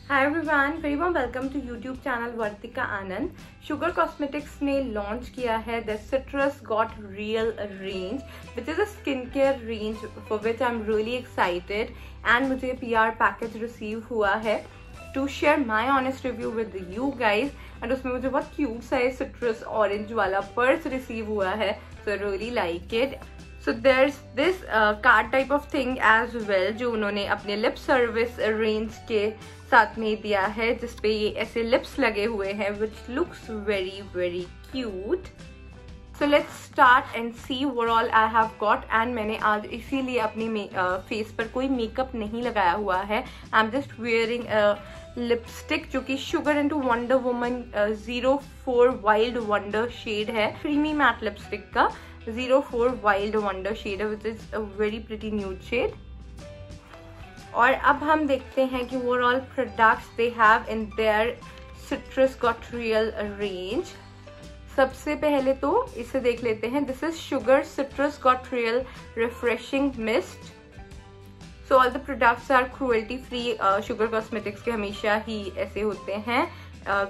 Hi everyone, very warm welcome to YouTube channel Vartika Anand. Sugar Cosmetics ने launch किया है the Citrus got real range which is a skin care range for which I am really excited and मुझे PR package receive हुआ है to share my honest review with you guys. And उसमें मुझे बहुत cute सा citrus orange वाला purse receive हुआ है, so I really like it. So there's this card type of thing as well जो उन्होंने अपने लिप सर्विस रेंज के साथ में दिया है, जिसपे ये ऐसे लिप्स लगे हुए हैं which looks very very cute. So let's start and see what all I have got. And मैंने आज इसीलिए अपनी फेस पर कोई मेकअप नहीं लगाया हुआ है। I'm just wearing a lipstick जो कि Sugar into Wonder Woman 04 wild wonder shade है, क्रीमी मैट लिपस्टिक का 04 वाइल्ड वंडर शेड है which is a very pretty nude shade. और अब हम देखते हैं कि overall products they have in their citrus got real range. सबसे पहले तो इसे देख लेते हैं। This is Sugar citrus got real refreshing mist. So all the products are cruelty free. Sugar cosmetics के हमेशा ही ऐसे होते हैं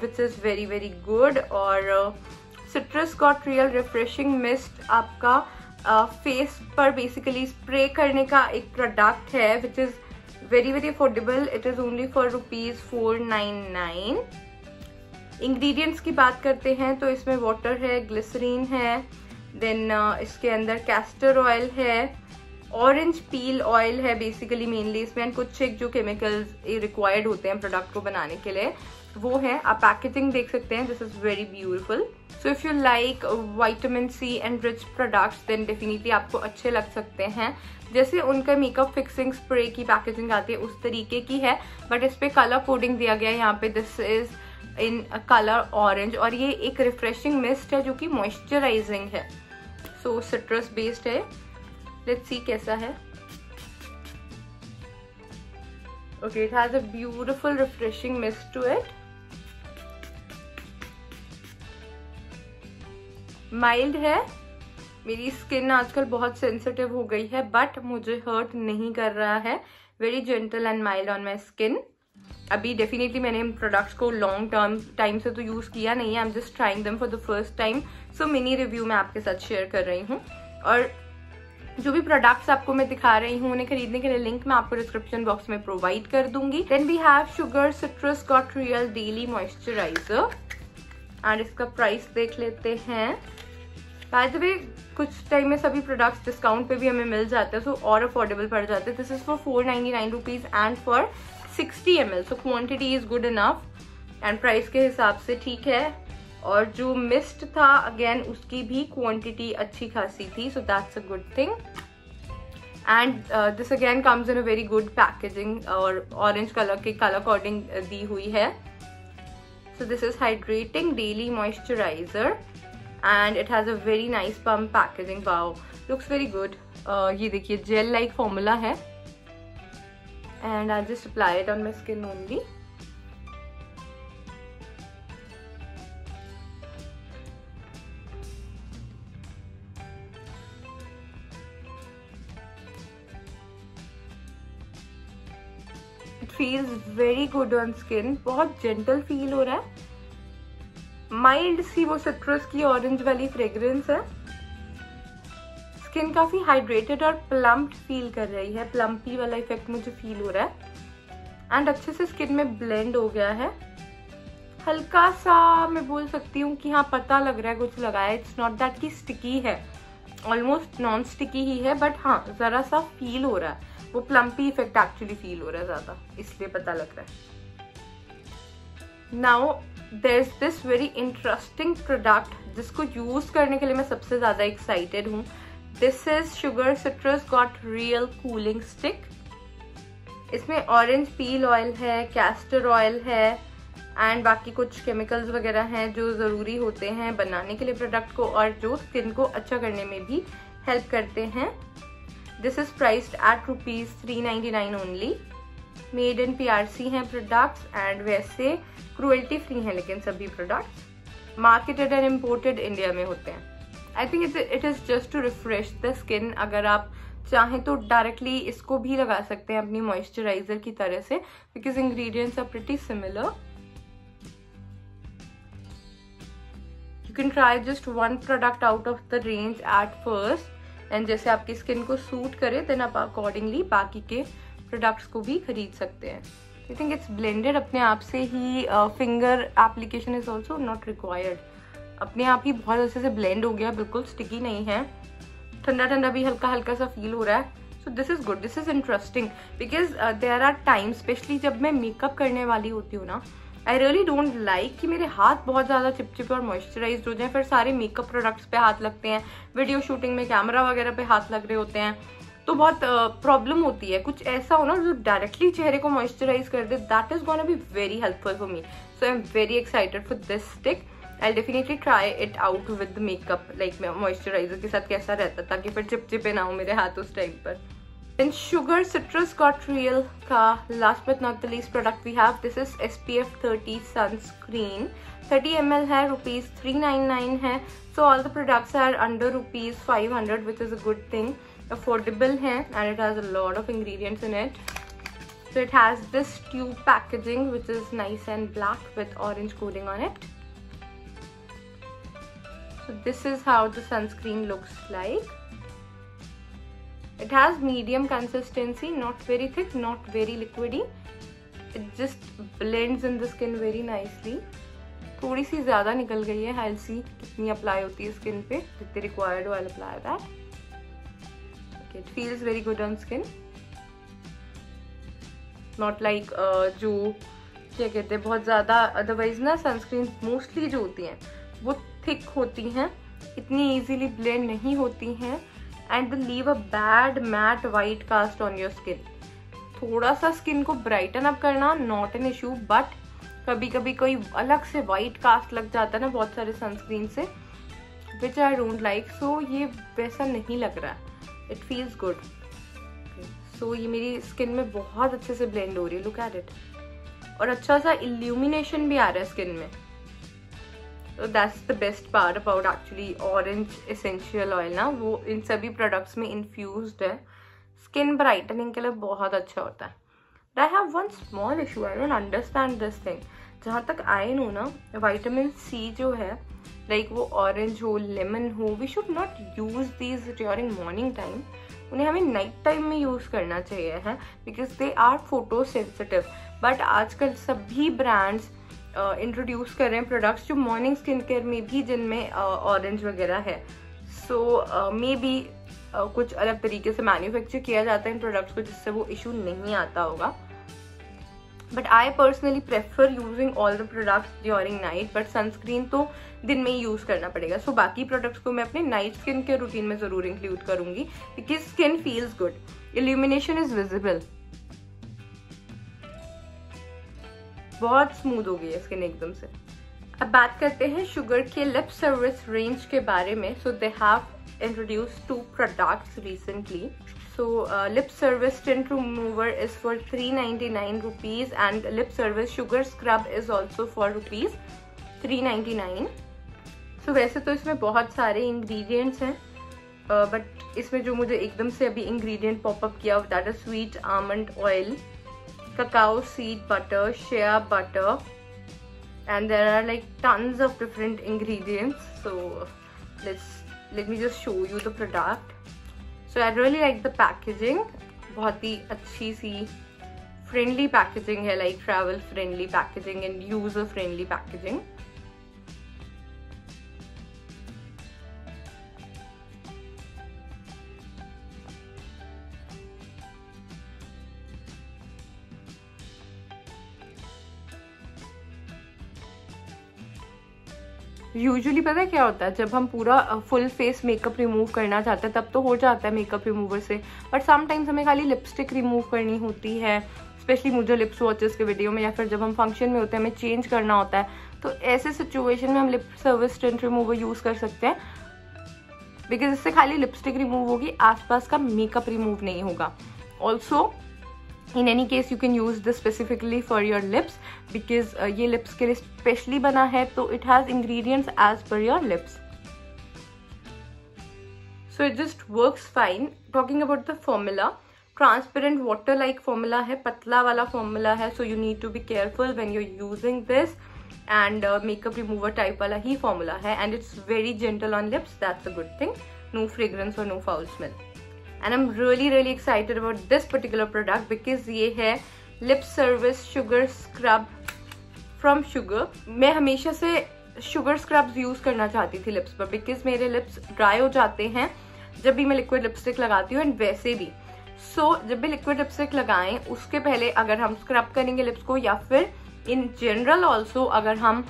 which is very very good. और Citrus got real refreshing mist आपका फेस पर बेसिकली स्प्रे करने का एक प्रोडक्ट है which is very very affordable. It is only for ₹499। Ingredients की बात करते हैं तो इसमें वाटर है, ग्लिसरीन है, देन इसके अंदर कैस्टर ऑयल है, ऑरेंज पील ऑयल है बेसिकली मेनली इसमें, एंड कुछ एक जो केमिकल्स रिक्वायर्ड होते हैं प्रोडक्ट को बनाने के लिए वो है। आप पैकेजिंग देख सकते हैं, this is very beautiful. So if you like vitamin C and rich products then definitely आपको अच्छे लग सकते हैं। जैसे उनका मेकअप फिक्सिंग स्प्रे की पैकेजिंग आती है उस तरीके की है, बट इस पे कलर कोडिंग दिया गया है यहाँ पे। This is in colour orange और ये एक रिफ्रेशिंग मिस्ट है जो कि मॉइस्चराइजिंग है, सो सिट्रस बेस्ड है। लेट्स सी कैसा है। Okay, it has a beautiful refreshing mist to it. Mild है। मेरी स्किन आजकल बहुत सेंसिटिव हो गई है बट मुझे हर्ट नहीं कर रहा है। Very gentle and mild on my skin. अभी डेफिनेटली मैंने इन प्रोडक्ट्स को लॉन्ग टर्म टाइम से तो यूज किया नहीं है, I am just trying them for the first time, so mini review मैं आपके साथ शेयर कर रही हूँ। और जो भी प्रोडक्ट्स आपको मैं दिखा रही हूँ उन्हें खरीदने के लिए लिंक मैं आपको डिस्क्रिप्शन बॉक्स में प्रोवाइड कर दूंगी। Then we have Sugar citrus got real daily moisturiser and इसका प्राइस देख लेते हैं। बाय द वे कुछ टाइम में सभी प्रोडक्ट्स डिस्काउंट पे भी हमें मिल जाते हैं, सो और अफोर्डेबल पड़ जाते हैं। This is for ₹499 and for 60 ml, so quantity is good enough and price के हिसाब से ठीक है। और जो मिस्ट था अगेन उसकी भी क्वांटिटी अच्छी खासी थी, so that's a good thing. And this again comes in a very good packaging और ऑरेंज कलर की कलर कोडिंग दी हुई है। So this is hydrating daily moisturiser and it has a very nice pump packaging. Wow, looks very good. ये देखिए gel like formula है and I just apply it on my skin only. It feels very good on skin, बहुत gentle feel हो रहा है। Mild सी वो citrus की orange वाली फ्रेग्रेंस है। स्किन काफी हाइड्रेटेड और प्लम्प्ड फील कर रही है, प्लम्पी वाला इफेक्ट मुझे फील हो रहा है एंड अच्छे से स्किन में ब्लेंड हो गया है। हल्का सा मैं बोल सकती हूँ कि हाँ पता लग रहा है कुछ लगाया। इट्स नॉट दैट कि स्टिकी है, ऑलमोस्ट नॉन स्टिकी ही है, बट हाँ जरा सा फील हो रहा है, वो प्लम्पी इफेक्ट एक्चुअली फील हो रहा है ज्यादा, इसलिए पता लग रहा है। Now there's this very interesting product जिसको यूज करने के लिए मैं सबसे ज्यादा एक्साइटेड हूँ। This is Sugar citrus got real cooling stick. इसमें ऑरेंज पील ऑयल है, कैस्टर ऑयल है एंड बाकी कुछ केमिकल्स वगैरह हैं जो जरूरी होते हैं बनाने के लिए प्रोडक्ट को और जो स्किन को अच्छा करने में भी हेल्प करते हैं। This is priced at ₹399 only. Made in PRC हैं प्रोडक्ट्स एंड वैसे क्रुएल्टी फ्री हैं, लेकिन सभी products marketed and imported India में होते हैं। I think it is just to refresh the skin. अगर आप चाहें तो डायरेक्टली इसको भी लगा सकते हैं अपनी मॉइस्चराइजर की तरह से, because ingredients are pretty similar. You can try just one product out of the range at first, and जैसे आपकी स्किन को सूट करे देन आप अकॉर्डिंगली बाकी के प्रोडक्ट्स को भी खरीद सकते हैं। आई थिंक इट्स ब्लेंडेड अपने आप से ही, finger application is also not required, अपने आप ही बहुत अच्छे से ब्लेंड हो गया, बिल्कुल स्टिकी नहीं है, ठंडा ठंडा भी हल्का हल्का सा फील हो रहा है। So this is good, this is interesting, because there are times specially जब मैं मेकअप करने वाली होती हूँ ना, आई रियली डोंट लाइक कि मेरे हाथ बहुत ज़्यादा चिपचिपे और मॉइस्चराइज्ड हो जाए, फिर सारे मेकअप प्रोडक्ट्स पे हाथ लगते हैं, वीडियो शूटिंग में कैमरा वगैरह पे हाथ लग रहे होते हैं, तो बहुत प्रॉब्लम होती है। कुछ ऐसा हो ना जो डायरेक्टली चेहरे को मॉइस्चराइज कर दे, that is gonna be very helpful for me. So I am very excited for this stick. I definitely try it out with the makeup, like moisturizer के साथ कैसा रहता, ताकि फिर चिपचिपे ना हो मेरे हाथ उस टाइम पर। Then Sugar Citrus Got Real का last but not the least product we have. This is SPF 30 sunscreen. 30 ml है, ₹399 है. So all the products are under ₹500, which is a good thing. Affordable है, and it has a lot of ingredients in it. So it has this tube packaging, which is nice and black with orange coding on it. So this is how the sunscreen looks like. It has medium consistency, not very thick, not very liquidy. It just blends in the skin very nicely. थोड़ी सी ज़्यादा निकल गई है, I'll see कितनी apply होती है skin पे, जितनी रिक्वायर्ड हो I'll apply that. Okay, it feels very good on skin. Not like जो क्या कहते हैं बहुत ज़्यादा, अदरवाइज ना सनस्क्रीन मोस्टली जो होती हैं वो थिक होती हैं, इतनी ईजीली ब्लेंड नहीं होती हैं, and they leave a bad matte white cast on your skin. थोड़ा सा स्किन को ब्राइटन अप करना नॉट एन इशू, बट कभी कभी कोई अलग से वाइट कास्ट लग जाता है ना बहुत सारे सनस्क्रीन से, विच आई डोंट लाइक। सो ये वैसा नहीं लग रहा है, इट फील्स गुड। सो ये मेरी स्किन में बहुत अच्छे से ब्लेंड हो रही है, लुक एट इट, और अच्छा सा इल्यूमिनेशन भी आ रहा है स्किन में। So that's the best part about actually orange essential oil ना, वो इन सभी प्रोडक्ट्स में इन्फ्यूज्ड है, स्किन ब्राइटनिंग के लिए बहुत अच्छा होता है। But I have one small issue, I don't understand this thing. जहाँ तक आई नो ना, विटामिन सी जो है, लाइक वो ऑरेंज हो, लेमन हो, we should not use these during morning time, उन्हें हमें नाइट टाइम में यूज करना चाहिए है, because they are photo sensitive. But आजकल सभी ब्रांड्स इंट्रोड्यूस कर रहे हैं प्रोडक्ट्स जो मॉर्निंग स्किन केयर में भी, जिनमें ऑरेंज वगैरह है। सो मे बी कुछ अलग तरीके से मैन्युफैक्चर किया जाता है इन प्रोडक्ट्स को, जिससे वो इशू नहीं आता होगा। But I personally prefer using all the products during night, but sunscreen तो दिन में ही यूज करना पड़ेगा। सो बाकी प्रोडक्ट्स को मैं अपने नाइट स्किन केयर रूटीन में जरूर इंक्लूड करूंगी, because skin feels good, illumination is visible, बहुत स्मूथ हो गई है स्किन एकदम से। अब बात करते हैं शुगर के लिप सर्विस रेंज के बारे में। So they have introduced 2 products recently. So lip service tint remover is for ₹399 and lip service sugar scrub is also for ₹399. So वैसे तो इसमें बहुत सारे इंग्रेडिएंट्स हैं, बट इसमें जो मुझे एकदम से अभी इंग्रेडिएंट पॉपअप किया that is sweet almond oil, cacao seed butter, shea butter, and there are like tons of different ingredients. So let me just show you the product. So I really like the packaging, बहुत ही अच्छी सी friendly packaging है, like travel friendly packaging and user friendly packaging. Usually पता है क्या होता है, जब हम पूरा फुल फेस मेकअप रिमूव करना चाहते हैं तब तो हो जाता है मेकअप रिमूवर से, बट समटाइम्स हमें खाली लिपस्टिक रिमूव करनी होती है, स्पेशली मुझे लिप स्वॉचेस के वीडियो में, या फिर जब हम फंक्शन में होते हैं हमें चेंज करना होता है, तो ऐसे सिचुएशन में हम lip service tint remover use कर सकते हैं, बिकॉज इससे खाली लिपस्टिक रिमूव होगी, आसपास का मेकअप रिमूव नहीं होगा। Also in any case you can use this specifically for your lips, because ये lips के लिए specially बना है, तो it has ingredients as per your lips. so it just works fine. Talking about the formula, transparent water like formula है, पतला वाला formula है, so you need to be careful when you're using this. And makeup remover type वाला ही formula है, and it's very gentle on lips. That's a good thing. No fragrance or no foul smell. And I'm really excited about this particular product because ये है Lip Service Sugar Scrub from Sugar. मैं हमेशा से sugar scrubs use करना चाहती थी lips पर, because मेरे लिप्स ड्राई हो जाते हैं जब भी मैं लिक्विड लिपस्टिक लगाती हूँ, एंड वैसे भी जब भी लिक्विड लिपस्टिक लगाएं उसके पहले अगर हम स्क्रब करेंगे लिप्स को, या फिर इन जनरल ऑल्सो अगर हम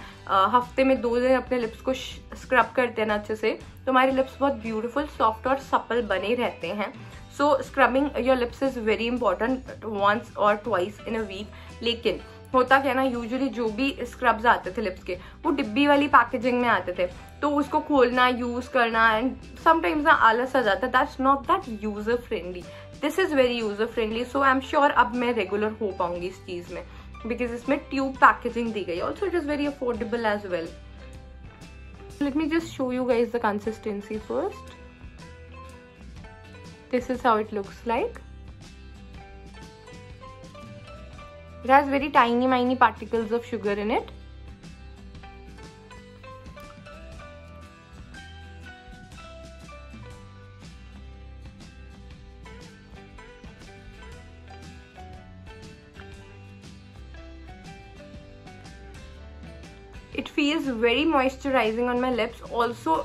हफ्ते में 2 दिन अपने लिप्स को स्क्रब करते हैं ना अच्छे से, तो हमारे लिप्स बहुत ब्यूटीफुल, सॉफ्ट और सपल बने रहते हैं. So scrubbing your lips is very important once or twice in a week. लेकिन होता क्या ना, यूजुअली जो भी स्क्रब्स आते थे लिप्स के वो डिब्बी वाली पैकेजिंग में आते थे, तो उसको खोलना, यूज करना, एंड समटाइम्स ना आलस आ जाता है. That's not that user friendly. This is very user friendly. So I am sure अब मैं रेगुलर हो पाऊंगी इस चीज में, बिकॉज इसमें ट्यूब पैकेजिंग दी गई. Also it is very affordable as well. Let me just show you guys the consistency first. This is how it looks like. It has very tiny particles of sugar in it. It feels very moisturizing on my lips. Also,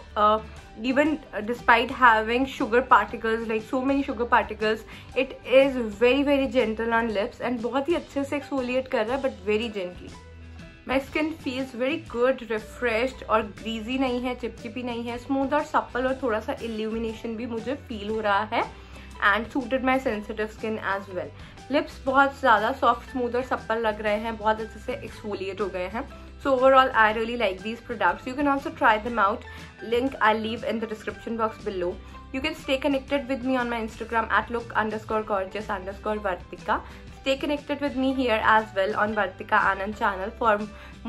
even despite having sugar particles, like so many sugar particles, it is very gentle on lips and बहुत ही अच्छे से exfoliate कर रहा है, but very gently. My skin feels very good, refreshed और greasy नहीं है, चिपचिपी नहीं है, smooth और supple, और थोड़ा सा illumination भी मुझे feel हो रहा है, and suited my sensitive skin as well. Lips बहुत ज़्यादा soft, smooth और supple लग रहे हैं, बहुत अच्छे से exfoliate हो गए हैं. So overall, I really like these products. You can also try them out. Link I'll leave in the description box below. You can stay connected with me on my Instagram at look_gorgeous_Vartika. Stay connected with me here as well on Vartika Anand channel for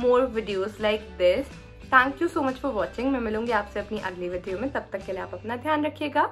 more videos like this. Thank you so much for watching. मैं मिलूंगी आपसे अपनी अगली video में. तब तक के लिए आप अपना ध्यान रखिएगा.